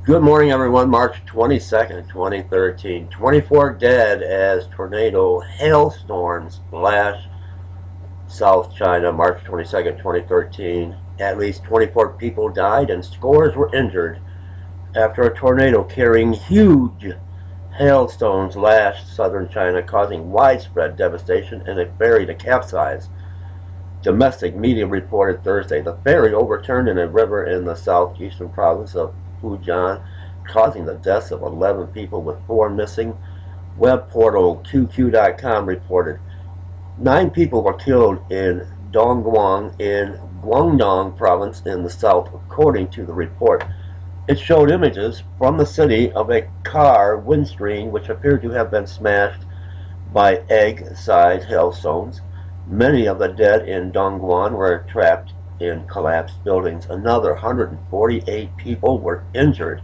Good morning, everyone. March 22nd, 2013. 24 dead as tornado hailstorms lash South China. March 22nd, 2013. At least 24 people died and scores were injured after a tornado carrying huge hailstones lashed southern China, causing widespread devastation and a ferry to capsize. Domestic media reported Thursday the ferry overturned in a river in the southeastern province of Fujian, causing the deaths of 11 people with 4 missing. Web portal QQ.com reported 9 people were killed in Dongguan in Guangdong province in the south, according to the report. It showed images from the city of a car windscreen which appeared to have been smashed by egg-sized hailstones. Many of the dead in Dongguan were trapped in collapsed buildings. Another 148 people were injured,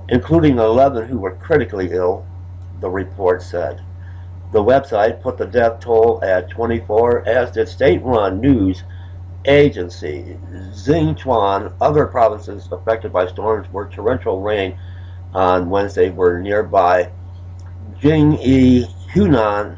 including 11 who were critically ill, the report said. The website put the death toll at 24, as did state-run news agency Xinhuan. Other provinces affected by storms were torrential rain on Wednesday were nearby Jingyi, Hunan,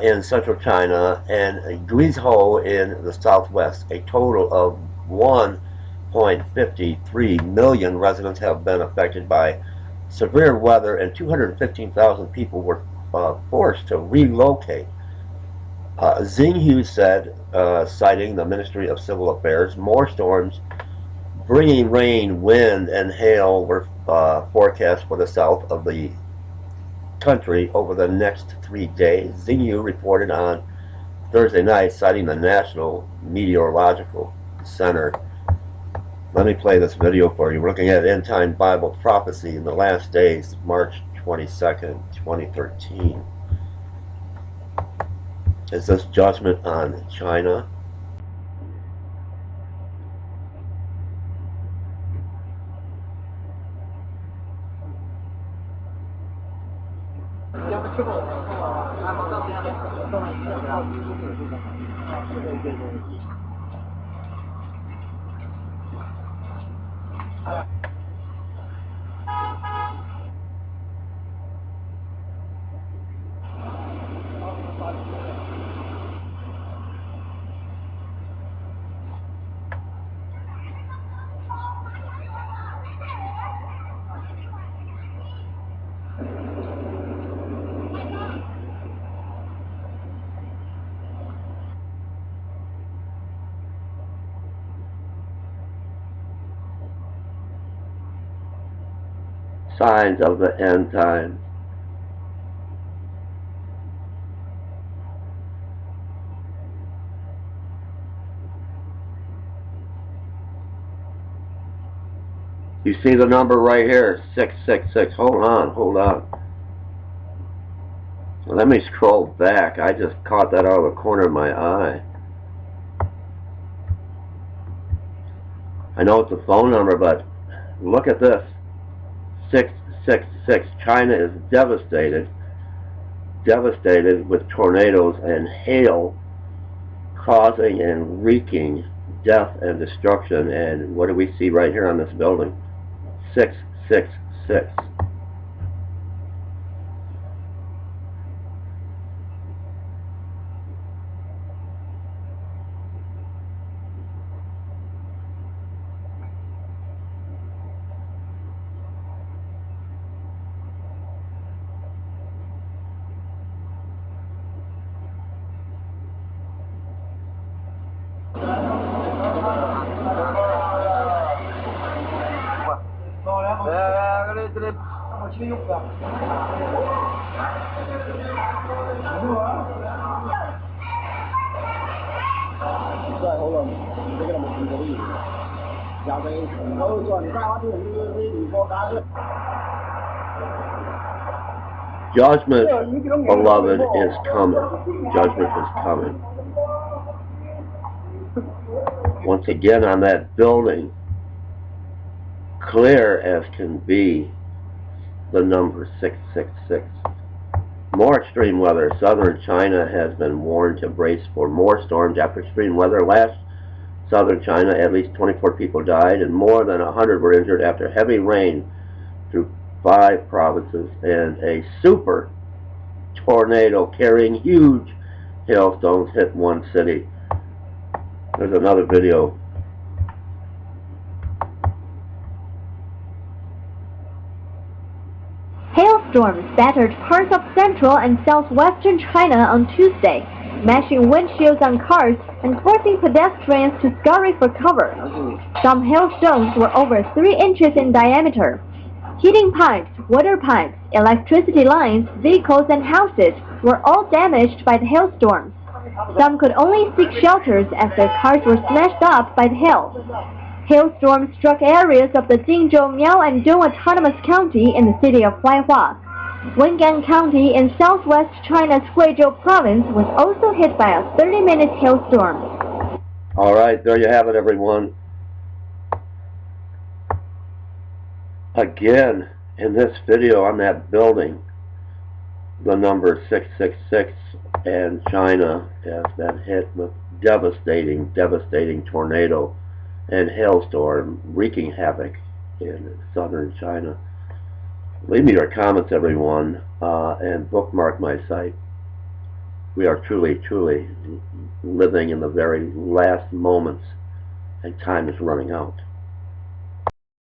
in central China, and Guizhou in the southwest. A total of 1.53 million residents have been affected by severe weather, and 215,000 people were forced to relocate. Xinhu said, citing the Ministry of Civil Affairs, more storms bringing rain, wind, and hail were forecast for the south of the country over the next 3 days. Xinhu reported on Thursday night, citing the National Meteorological Center. Let me play this video for you. We're looking at end-time Bible prophecy in the last days, March 22nd, 2013. Is this judgment on China? Signs of the end time. You see the number right here, 666. Hold on. Let me scroll back. I just caught that out of the corner of my eye. I know it's a phone number, but look at this. 666. China is devastated with tornadoes and hail, causing and wreaking death and destruction. And what do we see right here on this building? 666. Judgment, beloved, is coming. Judgment is coming. Once again on that building, clear as can be, the number 666. More extreme weather. Southern China has been warned to brace for more storms after extreme weather lashed southern China. At least 24 people died and more than 100 were injured after heavy rain through 5 provinces and a super tornado carrying huge hailstones hit one city. There's another video. Hailstorms battered parts of central and southwestern China on Tuesday, smashing windshields on cars and forcing pedestrians to scurry for cover. Some hailstones were over 3 inches in diameter. Heating pipes, water pipes, electricity lines, vehicles and houses were all damaged by the hailstorms. Some could only seek shelters as their cars were smashed up by the hail. Hailstorms struck areas of the Jingzhou, Miao, and Dong Autonomous County in the city of Huaihua. Wengan County in southwest China's Huizhou province was also hit by a 30-minute hailstorm. All right, there you have it, everyone. Again, in this video on that building, the number 666 and China has been hit with devastating tornado and hailstorm wreaking havoc in southern China. Leave me your comments, everyone, and bookmark my site. We are truly living in the very last moments, and time is running out.